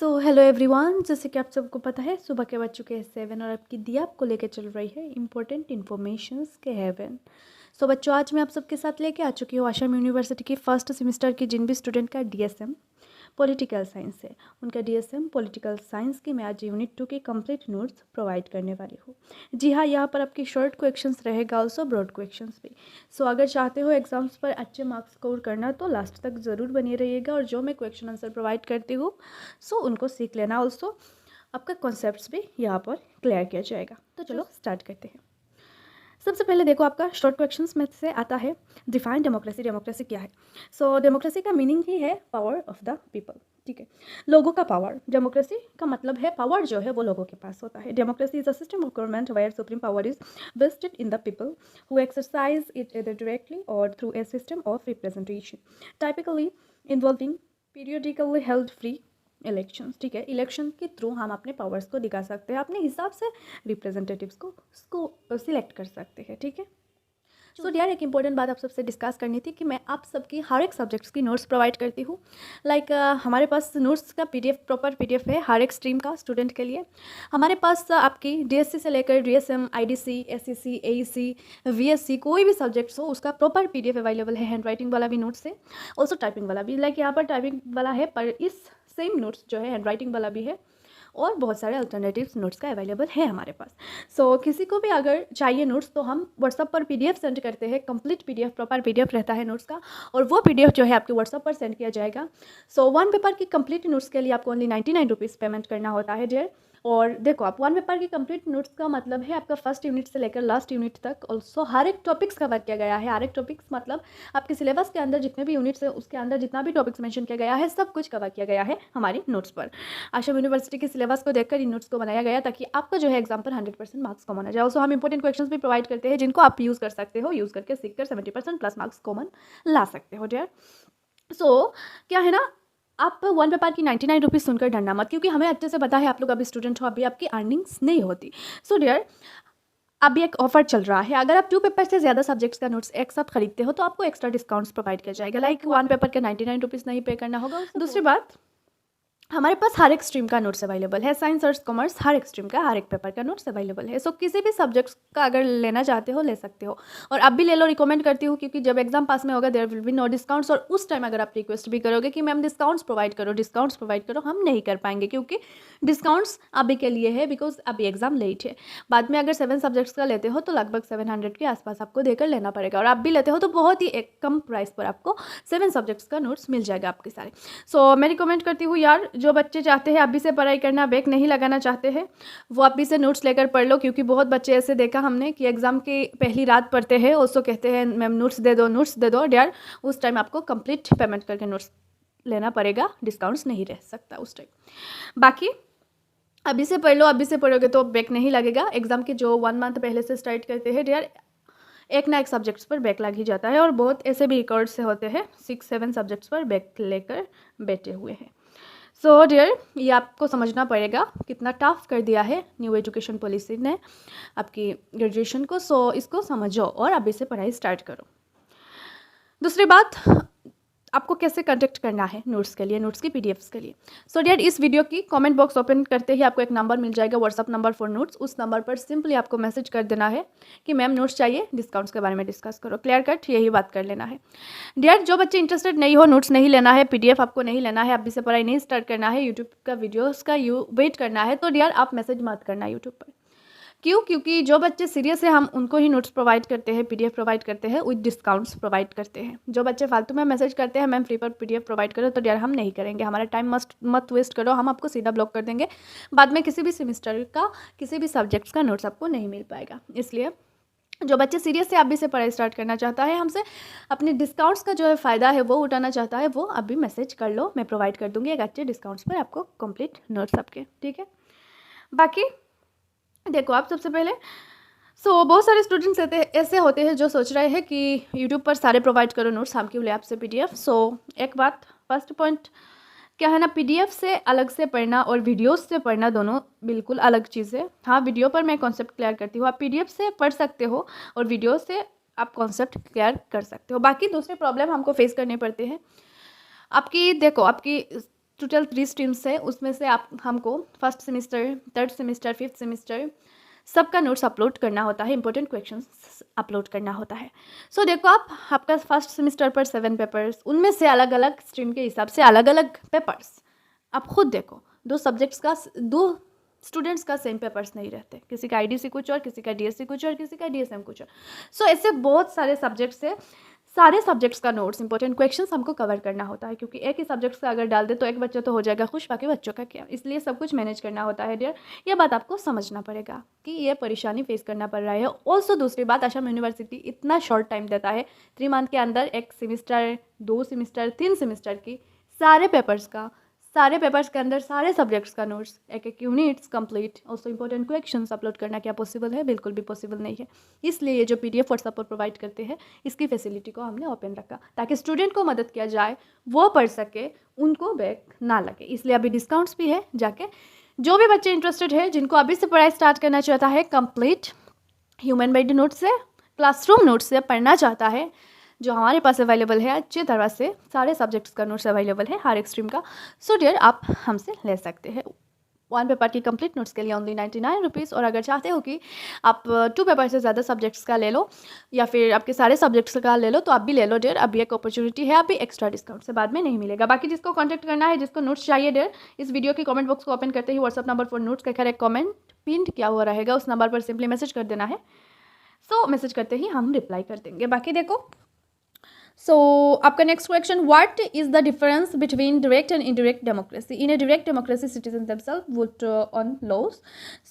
Hello everyone, जैसे कि आप सबको पता है सुबह के बज चुके हैं 7 और आपकी दिया आपको लेके चल रही है इंपॉर्टेंट इन्फॉर्मेशंस के हेवन। बच्चों, आज मैं आप सबके साथ लेके आ चुकी हूँ आसाम यूनिवर्सिटी की फर्स्ट सेमेस्टर की जिन भी स्टूडेंट का डीएसएम पॉलिटिकल साइंस है उनका डीएसएम पॉलिटिकल साइंस की मैं आज यूनिट 2 के कंप्लीट नोट्स प्रोवाइड करने वाली हूँ। जी हाँ, यहाँ पर आपकी शॉर्ट क्वेश्चंस रहेगा, ऑल्सो ब्रॉड क्वेश्चंस भी। अगर चाहते हो एग्जाम्स पर अच्छे मार्क्स स्कोर करना तो लास्ट तक ज़रूर बने रहिएगा और जो मैं क्वेश्चन आंसर प्रोवाइड करती हूँ उनको सीख लेना। ऑल्सो आपका कॉन्सेप्ट्स भी यहाँ पर क्लियर किया जाएगा। तो चलो स्टार्ट करते हैं। सबसे पहले देखो, आपका शॉर्ट क्वेश्चंस में से आता है डिफाइन डेमोक्रेसी। डेमोक्रेसी क्या है? डेमोक्रेसी का मीनिंग ही है पावर ऑफ द पीपल। ठीक है, लोगों का पावर। डेमोक्रेसी का मतलब है पावर जो है वो लोगों के पास होता है। Democracy is a system of government where supreme power is vested in the people who exercise it either directly or through a system of representation, typically involving periodically held free elections. ठीक है, election के through हम अपने powers को दिखा सकते हैं, अपने हिसाब से रिप्रेजेंटेटिव्स को उसको सिलेक्ट कर सकते हैं। ठीक है, डियर एक इंपॉर्टेंट बात आप सबसे डिस्कस करनी थी कि मैं आप सबकी हर एक सब्जेक्ट्स की नोट्स प्रोवाइड करती हूँ। हमारे पास नोट्स का पीडीएफ, प्रॉपर पीडीएफ है हर एक स्ट्रीम का स्टूडेंट के लिए। हमारे पास आपकी डीएससी से लेकर DSM, IDC, SCC, AEC, VSC, कोई भी सब्जेक्ट्स हो उसका प्रॉपर पीडीएफ अवेलेबल है। हैंड राइटिंग वाला भी नोट्स है, ऑल्सो टाइपिंग वाला भी। यहाँ पर टाइपिंग वाला है, पर इस सेम नोट्स जो है हैंड राइटिंग वाला भी है और बहुत सारे अल्टरनेटिव्स नोट्स का अवेलेबल है हमारे पास। किसी को भी अगर चाहिए नोट्स तो हम व्हाट्सअप पर पीडीएफ सेंड करते हैं। कंप्लीट पीडीएफ, प्रॉपर पीडीएफ रहता है नोट्स का और वो पीडीएफ जो है आपके व्हाट्सअप पर सेंड किया जाएगा। वन पेपर की कंप्लीट नोट्स के लिए आपको ओनली 99 रुपीज़ पेमेंट करना होता है डियर। और देखो, आप वन पेपर की कंप्लीट नोट्स का मतलब है आपका फर्स्ट यूनिट से लेकर लास्ट यूनिट तक ऑल्सो हर एक टॉपिक्स कवर किया गया है। हर एक टॉपिक्स मतलब आपके सिलेबस के अंदर जितने भी यूनिट्स है उसके अंदर जितना भी टॉपिक्स मेंशन किया गया है सब कुछ कवर किया गया है हमारी नोट्स पर। आसाम यूनिवर्सिटी के सिलेबस को देखकर इन नोट्स को बनाया गया ताकि आपका जो है एग्जाम पर 100% मार्क्स कॉमन आ जाए। ऑल्सो हम इंपॉर्टेंट क्वेश्चंस भी प्रोवाइड करते हैं जिनको आप यूज़ कर सकते हो, यूज़ करके सीख कर 70% प्लस मार्क्स कॉमन ला सकते हो डियर। क्या है ना, आप वन पेपर की 99 रुपीज़ सुनकर डरना मत, क्योंकि हमें अच्छे से पता है आप लोग अभी स्टूडेंट हो, अभी आपकी अर्निंग्स नहीं होती। डियर, अभी एक ऑफर चल रहा है, अगर आप 2 पेपर से ज़्यादा सब्जेक्ट्स का नोट्स एक साथ खरीदते हो तो आपको एक्स्ट्रा डिस्काउंट्स प्रोवाइड किया जाएगा। वन पेपर के 99 रुपीज़ नहीं पे करना होगा। दूसरी बात, हमारे पास हर एक स्ट्रीम का नोट्स अवेलेबल है। साइंस, आर्ट्स, कॉमर्स, हर एक स्ट्रीम का हर एक पेपर का नोट्स अवेलेबल है। किसी भी सब्जेक्ट्स का अगर लेना चाहते हो ले सकते हो और अब भी ले लो, रिकमेंड करती हूँ, क्योंकि जब एग्जाम पास में होगा there will be no discounts. और उस टाइम अगर आप रिक्वेस्ट भी करोगे कि मैम डिस्काउंट्स प्रोवाइड करो, हम नहीं कर पाएंगे, क्योंकि डिस्काउंट्स अभी के लिए है बिकॉज अभी एग्जाम लेट है। बाद में अगर 7 सब्जेक्ट्स का लेते हो तो लगभग 700 के आसपास आपको देकर लेना पड़ेगा, और आप भी लेते हो तो बहुत ही एक कम प्राइस पर आपको 7 सब्जेक्ट्स का नोट्स मिल जाएगा आपके सारे। मैं रिकमेंड करती हूँ यार, जो बच्चे चाहते हैं अभी से पढ़ाई करना, बैक नहीं लगाना चाहते हैं, वो अभी से नोट्स लेकर पढ़ लो, क्योंकि बहुत बच्चे ऐसे देखा हमने कि एग्जाम की पहली रात पढ़ते हैं और कहते हैं मैम नोट्स दे दो यार। उस टाइम आपको कंप्लीट पेमेंट करके नोट्स लेना पड़ेगा, डिस्काउंट्स नहीं रह सकता उस टाइम। बाकी अभी से पढ़ लो, अभी से पढ़ोगे तो बैक नहीं लगेगा। एग्जाम के जो 1 मंथ पहले से स्टार्ट करते हैं यार, एक ना एक सब्जेक्ट्स पर बैक लग ही जाता है, और बहुत ऐसे भी रिकॉर्ड से होते हैं 6-7 सब्जेक्ट्स पर बैक लेकर बैठे हुए हैं। डियर, ये आपको समझना पड़ेगा कितना टफ कर दिया है न्यू एजुकेशन पॉलिसी ने आपकी ग्रेजुएशन को। इसको समझो और अभी से पढ़ाई स्टार्ट करो। दूसरी बात, आपको कैसे कांटेक्ट करना है नोट्स के लिए, नोट्स की पीडीएफ्स के लिए। डियर, इस वीडियो की कमेंट बॉक्स ओपन करते ही आपको एक नंबर मिल जाएगा, व्हाट्सअप नंबर फॉर नोट्स। उस नंबर पर सिंपली आपको मैसेज कर देना है कि मैम नोट्स चाहिए, डिस्काउंट्स के बारे में डिस्कस करो। क्लियर कट, यही बात कर लेना है। डियर, जो बच्चे इंटरेस्टेड नहीं हो, नोट्स नहीं लेना है, पीडीएफ आपको नहीं लेना है, अभी से पढ़ाई नहीं स्टार्ट करना है, यूट्यूब का वीडियोज़ का वेट करना है, तो डियर आप मैसेज मत करना यूट्यूब पर। क्यों? क्योंकि जो बच्चे सीरियस है हम उनको ही नोट्स प्रोवाइड करते हैं, पीडीएफ प्रोवाइड करते हैं, विद डिस्काउंट्स प्रोवाइड करते हैं। जो बच्चे फालतू में मैसेज करते हैं मैम फ्री पर पीडीएफ प्रोवाइड करो, तो यार हम नहीं करेंगे, हमारा टाइम मत वेस्ट करो, हम आपको सीधा ब्लॉक कर देंगे। बाद में किसी भी सेमेस्टर का, किसी भी सब्जेक्ट्स का नोट्स आपको नहीं मिल पाएगा। इसलिए जो बच्चे सीरियस से अभी से पढ़ाई स्टार्ट करना चाहता है, हमसे अपने डिस्काउंट्स का जो है फ़ायदा है वो उठाना चाहता है, वो अभी मैसेज कर लो, मैं प्रोवाइड कर दूँगी एक अच्छे डिस्काउंट्स पर आपको कंप्लीट नोट्स आपके। ठीक है, बाकी देखो, आप सबसे पहले बहुत सारे स्टूडेंट्स ऐसे होते हैं जो सोच रहे हैं कि यूट्यूब पर सारे प्रोवाइड करो नोट्स, हम क्यों ले आपसे पीडीएफ। एक बात, फर्स्ट पॉइंट क्या है ना, पीडीएफ से अलग से पढ़ना और वीडियोस से पढ़ना दोनों बिल्कुल अलग चीज़ है। हाँ, वीडियो पर मैं कॉन्सेप्ट क्लियर करती हूँ, आप पीडीएफ से पढ़ सकते हो और वीडियो से आप कॉन्सेप्ट क्लियर कर सकते हो। बाकी दूसरे प्रॉब्लम हमको फेस करने पड़ते हैं। आपकी टोटल 3 स्ट्रीम्स है, उसमें से आप हमको first semester, third semester, fifth semester सबका नोट्स अपलोड करना होता है, इंपॉर्टेंट क्वेश्चंस अपलोड करना होता है। सो देखो आपका फर्स्ट सेमेस्टर पर 7 पेपर्स, उनमें से अलग अलग स्ट्रीम के हिसाब से अलग अलग पेपर्स। आप खुद देखो, 2 सब्जेक्ट्स का 2 स्टूडेंट्स का सेम पेपर्स नहीं रहते, किसी का आईडीसी कुछ और, किसी का डीएससी कुछ और, किसी का डीएसएम कुछ और। सो ऐसे बहुत सारे सब्जेक्ट्स है, सारे सब्जेक्ट्स का नोट्स, इंपॉर्टेंट क्वेश्चंस हमको कवर करना होता है, क्योंकि एक ही सब्जेक्ट्स का अगर डाल दे तो एक बच्चा तो हो जाएगा खुश, बाकी बच्चों का क्या। इसलिए सब कुछ मैनेज करना होता है डियर, ये बात आपको समझना पड़ेगा कि ये परेशानी फेस करना पड़ रहा है। ऑल्सो दूसरी बात, असम यूनिवर्सिटी इतना शॉर्ट टाइम देता है, 3 मंथ के अंदर 1 सेमेस्टर, 2 सेमेस्टर, 3 सेमेस्टर की सारे पेपर्स के अंदर सारे सब्जेक्ट्स का नोट्स, एक units complete, also important questions upload करना क्या पॉसिबल है? बिल्कुल भी पॉसिबल नहीं है। इसलिए ये जो पीडीएफ व्हाट्सएप पर प्रोवाइड करते हैं, इसकी फैसिलिटी को हमने ओपन रखा ताकि स्टूडेंट को मदद किया जाए, वो पढ़ सके, उनको बैक ना लगे। इसलिए अभी डिस्काउंट्स भी है, जाके जो भी बच्चे इंटरेस्टेड है, जिनको अभी से पढ़ाई स्टार्ट करना चाहता है, कंप्लीट ह्यूमन बाइंड नोट्स से, क्लासरूम नोट्स से पढ़ना चाहता है, जो हमारे पास अवेलेबल है, अच्छी तरह से सारे सब्जेक्ट्स का नोट्स अवेलेबल है हर एक स्ट्रीम का। सो डियर, आप हमसे ले सकते हैं 1 पेपर की कंप्लीट नोट्स के लिए ओनली 99 रुपीज़। और अगर चाहते हो कि आप 2 पेपर से ज़्यादा सब्जेक्ट्स का ले लो, या फिर आपके सारे सब्जेक्ट्स का ले लो, तो आप भी ले लो डियर, अभी एक अपॉर्चुनिटी है, अभी एक्स्ट्रा डिस्काउंट से बाद में नहीं मिलेगा। बाकी जिसको कॉन्टैक्ट करना है, जिसको नोट्स चाहिए डियर, इस वीडियो की कमेंट बॉक्स को ओपन करते ही व्हाट्सअप नंबर फॉर नोट्स का एक कमेंट पिन किया हुआ रहेगा, उस नंबर पर सिंपली मैसेज कर देना है। सो मैसेज करते ही हम रिप्लाई कर देंगे। बाकी देखो, so आपका next question, what is the difference between direct and indirect democracy? In a direct democracy citizen themselves vote on laws.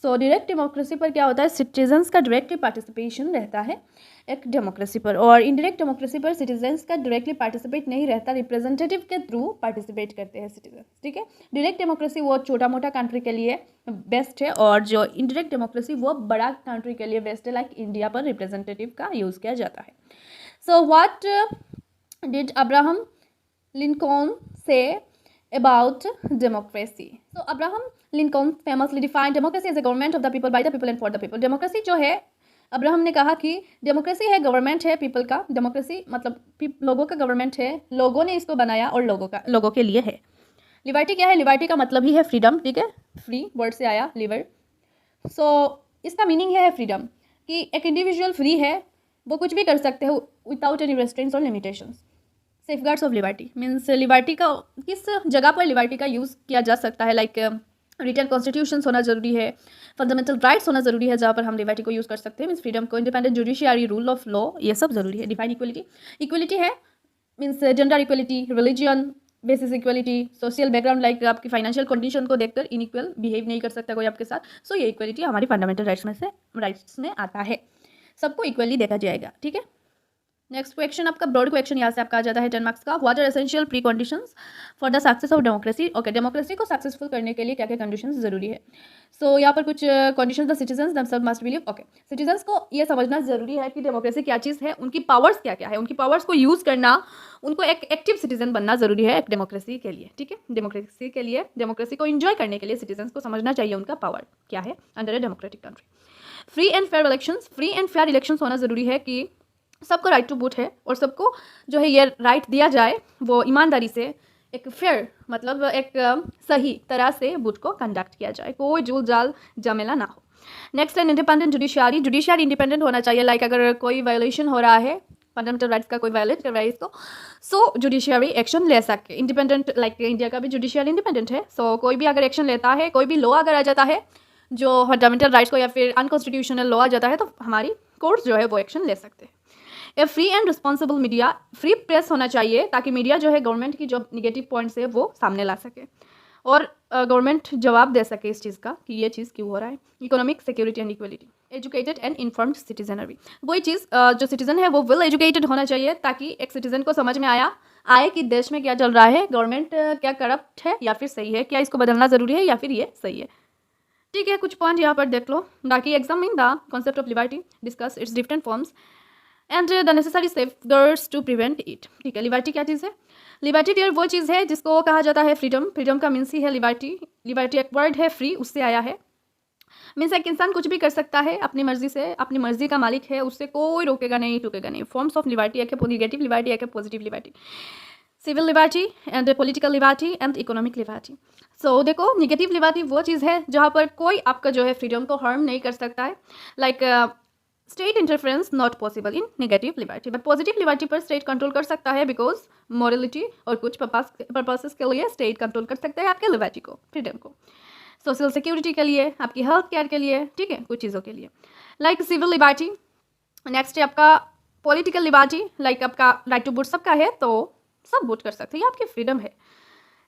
So direct democracy पर क्या होता है, सिटीजन्स का डायरेक्टली पार्टिसिपेशन रहता है एक डेमोक्रेसी पर, और इनडायरेक्ट डेमोक्रेसी पर सिटीजन्स का डायरेक्टली पार्टिसिपेट नहीं रहता, रिप्रेजेंटेटिव के थ्रू पार्टिसिपेट करते हैं सिटीजन। ठीक है, डायरेक्ट डेमोक्रेसी वो छोटा मोटा कंट्री के लिए बेस्ट है, और जो इनडायरेक्ट डेमोक्रेसी वो बड़ा कंट्री के लिए बेस्ट है, लाइक इंडिया पर रिप्रेजेंटेटिव का यूज़ किया जाता है। So what did Abraham Lincoln say about democracy? So Abraham Lincoln famously defined democracy as a government of the people, by the people and for the people. Democracy जो है, Abraham ने कहा कि democracy है, government है people का, democracy मतलब लोगों का गवर्नमेंट है, लोगों ने इसको बनाया और लोगों के लिए है। लिबर्टी क्या है? लिबर्टी का मतलब ही है फ्रीडम। ठीक है, फ्री वर्ड से आया लिबर। सो इसका मीनिंग है फ्रीडम, कि एक इंडिविजुअल फ्री है, वो कुछ भी कर सकते हो विदाउट एनी रेस्ट्रेंट्स और limitations. Safeguards of liberty means liberty का किस जगह पर लिबर्टी का यूज़ किया जा सकता है, लाइक रिटन कॉन्स्टिट्यूशंस होना जरूरी है, फंडामेंटल राइट्स होना जरूरी है, जहाँ पर हम लिबर्टी को यूज़ कर सकते हैं, मीन्स फ्रीडम को, independent judiciary, rule of law, ये सब जरूरी है। डिफाइन इक्वलिटी है, means gender equality, religion basis equality, social background, like आपकी फाइनेंशियल कंडीशन को देखकर इनइक्वल बिहेव नहीं कर सकता कोई आपके साथ। सो ये इक्वलिटी हमारी फंडामेंटल राइट्स में आता है, सबको इक्वली देखा जाएगा। ठीक है, नेक्स्ट क्वेश्चन आपका ब्रॉड क्वेश्चन यहाँ से आपका आ जाता है 10 मार्क्स का। What are essential pre conditions for the success of democracy? Okay, democracy को सक्सेसफुल करने के लिए क्या क्या कंडीशंस जरूरी है? सो यहाँ पर कुछ conditions, the citizens themselves must believe. Okay, citizens को ये समझना जरूरी है कि डेमोक्रेसी क्या चीज़ है, उनकी पावर्स क्या क्या है, उनकी पावर्स को यूज़ करना, उनको एक एक्टिव सिटीजन बनना जरूरी है एक डेमोक्रेसी के लिए। ठीक है, डेमोक्रेसी के लिए, डेमोक्रेसी को एंजॉय करने के लिए सिटीजन्स को समझना चाहिए उनका पावर क्या है under a democratic country. Free and fair elections, free and fair elections होना जरूरी है, कि सबको राइट टू वोट है, और सबको जो है ये राइट दिया जाए, वो ईमानदारी से एक फेयर मतलब एक सही तरह से वोट को कंडक्ट किया जाए, कोई जूल जाल झमेला ना हो। नेक्स्ट है इंडिपेंडेंट जुडिशियरी, जुडिशियरी इंडिपेंडेंट होना चाहिए, लाइक अगर कोई वायोलेशन हो रहा है, फंडामेंटल राइट्स का कोई वायलेट कर रहा है इसको, सो जुडिशियरी एक्शन ले सके। इंडिपेंडेंट, लाइक इंडिया का भी जुडिशियरी इंडिपेंडेंट है, सो कोई भी अगर एक्शन लेता है, कोई भी लॉ अगर आ जाता है जो फंडामेंटल राइट्स को या फिर अनकॉन्स्टिट्यूशनल लॉ आ जाता है, तो हमारी कोर्ट्स जो है वो एक्शन ले सकते हैं। A free and responsible media, free press होना चाहिए, ताकि मीडिया जो है गवर्नमेंट की जो निगेटिव पॉइंट्स है वो सामने ला सके, और गवर्नमेंट जवाब दे सके इस चीज़ का कि ये चीज़ क्यों हो रहा है। Economic security and equality, educated and informed citizenry, वही चीज़ जो सिटीजन है वो वेल एजुकेटेड होना चाहिए, ताकि एक सिटीजन को समझ में आए कि देश में क्या चल रहा है, गवर्नमेंट क्या करप्ट है या फिर सही है, क्या इसको बदलना ज़रूरी है या फिर ये सही है। ठीक है, कुछ पॉइंट यहाँ पर देख लो। बाकी examine the concept of liberty, discuss its different forms and the necessary safeguards to prevent it. ठीक है, लिबर्टी क्या चीज़ है? लिबर्टी डियर वो चीज़ है जिसको कहा जाता है फ्रीडम। फ्रीडम का मीन्स ही है लिबर्टी। लिबर्टी एक वर्ड है, फ्री उससे आया है, मीन्स एक इंसान कुछ भी कर सकता है अपनी मर्जी से, अपनी मर्जी का मालिक है, उससे कोई रोकेगा नहीं टोकेगा नहीं। फॉर्म्स ऑफ लिबर्टी एक है निगेटिव लिबर्टी, एक है positive liberty. Civil liberty and political liberty and economic liberty. So देखो, निगेटिव लिबर्टी वो चीज़ है जहाँ पर कोई आपका जो है फ्रीडम को हार्म नहीं कर सकता है, like state interference not possible in negative liberty. But positive liberty पर स्टेट कंट्रोल कर सकता है, बिकॉज मॉरलिटी और कुछ पर्पसेस के लिए स्टेट कंट्रोल कर सकता है आपके लिबर्टी को, फ्रीडम को, सोशल सिक्योरिटी के लिए, आपकी हेल्थ केयर के लिए, ठीक है, कुछ चीज़ों के लिए, लाइक सिविल लिबर्टी। नेक्स्ट है आपका पॉलिटिकल लिबर्टी, लाइक आपका राइट टू वोट सबका है, तो सब वोट कर सकते हैं, ये आपकी फ्रीडम है।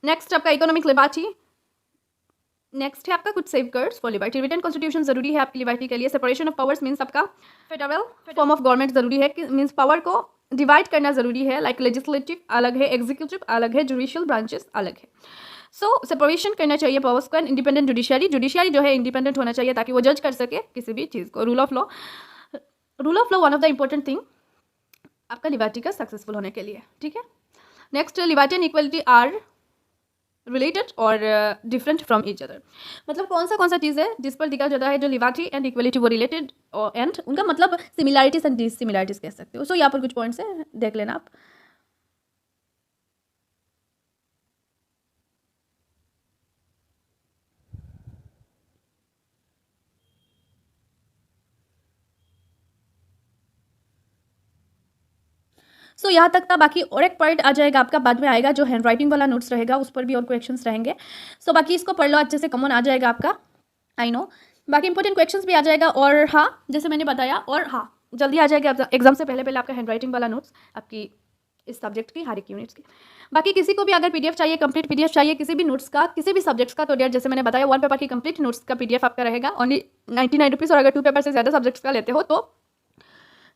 नेक्स्ट आपका इकोनॉमिक लिबर्टी। नेक्स्ट है आपका कुछ safeguards for liberty. Written constitution जरूरी है आपकी लिबर्टी के लिए। सेपरेशन ऑफ पावर्स मीन्स आपका फेडरल फॉर्म ऑफ गवर्नमेंट जरूरी है, मीन्स पावर को डिवाइड करना जरूरी है, लाइक लेजिस्लेटिव अलग है, एग्जीक्यूटिव अलग है, जुडिशियल ब्रांचेस अलग है। सो सेपरेशन करना चाहिए पावर्स को। इंडिपेंडेंट जुडिशियरी, जुडिशियरी जो है इंडिपेंडेंट होना चाहिए ताकि वो जज कर सके किसी भी चीज़ को। Rule of law, rule of law one of the important thing आपका लिबर्टी का सक्सेसफुल होने के लिए, ठीक है। Next, liberty and equality are related और डिफरेंट फ्रॉम ईच अदर। मतलब कौन सा चीज़ है जिस पर दिखा जाता है जो लिबर्टी एंड इक्वलिटी वो रिलेटेड एंड उनका मतलब सिमिलैरिटीज एंड डिससिमिलैरिटीज कह सकते हो। सो यहाँ पर कुछ पॉइंट्स है, देख लेना आप। सो यहाँ तक था। बाकी और एक पॉइंट आ जाएगा आपका, बाद में आएगा, जो हैंड राइटिंग वाला नोट्स रहेगा उस पर भी और क्वेश्चंस रहेंगे। सो बाकी इसको पढ़ लो अच्छे से, कॉमन आ जाएगा आपका, आई नो। बाकी इंपॉर्टेंट क्वेश्चंस भी आ जाएगा, और हाँ जैसे मैंने बताया, और हाँ जल्दी आ जाएगा एग्जाम से पहले आपका हैंड राइटिंग वाला नोट्स आपकी इस सब्जेक्ट की हर एक यूनिट्स की। बाकी किसी को भी अगर पीडीएफ चाहिए, कंप्लीट पीडीएफ चाहिए किसी भी नोट्स का, किसी भी सब्जेक्ट्स का, तो डियर जैसे मैंने बताया 1 पेपर की कंप्लीट नोट्स का पीडीएफ आपका रहेगा ओनली 99 रुपीज़। और अगर 2 पेपर से ज़्यादा सब्जेक्ट्स का लेते हो तो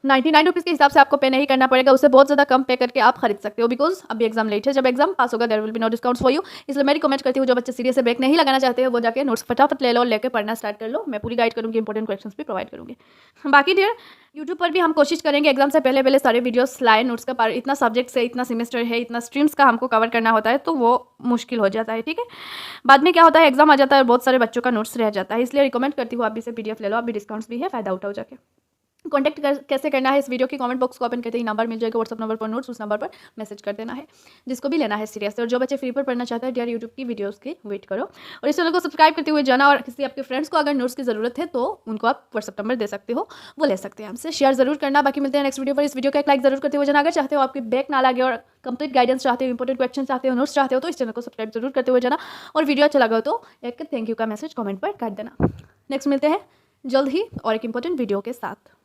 99 रुपीज़ के हिसाब से आपको पे नहीं करना पड़ेगा, उससे बहुत ज़्यादा कम पे करके आप खरीद सकते हो, बिकॉज अभी एग्जाम लेट है। जब एग्जाम पास होगा there will be no discounts for you. इसलिए मैं रिकमेंड करती हूँ जो बच्चे सीरियस से ब्रेक नहीं लगाना चाहते हो वो जाके नोट्स फटाफट ले लो, लेकर पढ़ना स्टार्ट कर लो। मैं पूरी गाइड करूँगी, इंपॉर्टेंट क्वेश्चंस भी प्रोवाइड करूँगी। बाकी डियर यूट्यूब पर भी हम कोशिश करेंगे एग्जाम से पहले सारे वीडियोस लाए नोट्स का। इतना सब्जेक्ट्स है, इतना सेमेस्टर है, इतना स्ट्रीम्स का हमको कवर करना होता है, तो वो मुश्किल हो जाता है, ठीक है। बाद में क्या होता है, एग्जाम आ जाता है और बहुत सारे बच्चों का नोट्स रह जाता है, इसलिए रिकमेंड करती हूँ आप भी से पीडीएफ ले लो, आप भी डिस्काउंट्स भी है, फायदा उठाओ जाके। कॉन्टैक्ट कैसे करना है, इस वीडियो के कमेंट बॉक्स को ओपन करते ही नंबर मिल जाएगा व्हाट्सअप नंबर पर नोट्स, उस नंबर पर मैसेज कर देना है, जिसको भी लेना है सीरियस। और जो बच्चे फ्री पर पढ़ना चाहते हैं डियर यूट्यूब की वीडियोस की वेट करो, और इस चैनल को सब्सक्राइब करते हुए जाना। और किसी आपके फ्रेंड्स को अगर नोट्स की ज़रूरत है तो उनको आप व्हाट्सअप नंबर दे सकते हो, वो ले सकते हैं हमसे, शेयर जरूर करना। बाकी मिलते हैं नेक्स्ट वीडियो पर। इस वीडियो का एक लाइक जरूर करते हुए जाना। अगर चाहते हो आपकी बैक ना लगे और कंप्लीट गाइडेंस चाहते हो, इंपॉर्टेंट क्वेश्चन चाहते हो, नोट्स चाहते हो, तो इस चैनल को सब्सक्राइब जरूर करते हुए जाना। और वीडियो अच्छा लगा तो एक थैंक यू का मैसेज कमेंट पर कर देना। नेक्स्ट मिलते हैं जल्द ही और एक इंपॉर्टेंट वीडियो के साथ।